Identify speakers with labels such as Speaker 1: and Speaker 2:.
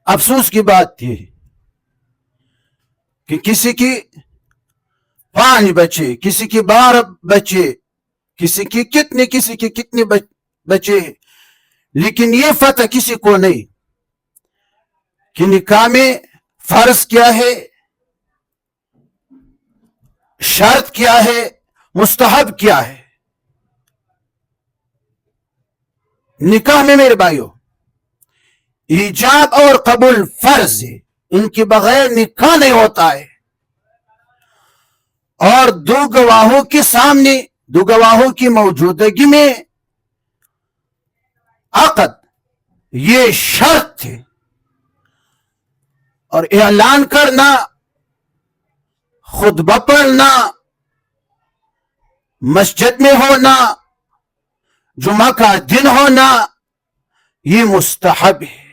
Speaker 1: افسوس کی بات تھی کہ کسی کی 5 بچے، کسی کی 12 بچے، کسی کی کتنے بچے، لیکن یہ فتح کسی کو نہیں کہ نکاح میں فرض کیا ہے، شرط کیا ہے، مستحب کیا ہے۔ نکاح میں میرے بھائیوں ایجاب اور قبول فرض ہے، ان کے بغیر نکاح نہیں ہوتا ہے، اور 2 گواہوں کے سامنے، 2 گواہوں کی موجودگی میں عقد یہ شرط ہے، اور اعلان کرنا، خطبہ پڑھنا، مسجد میں ہونا، جمعہ کا دن ہونا، یہ مستحب ہے۔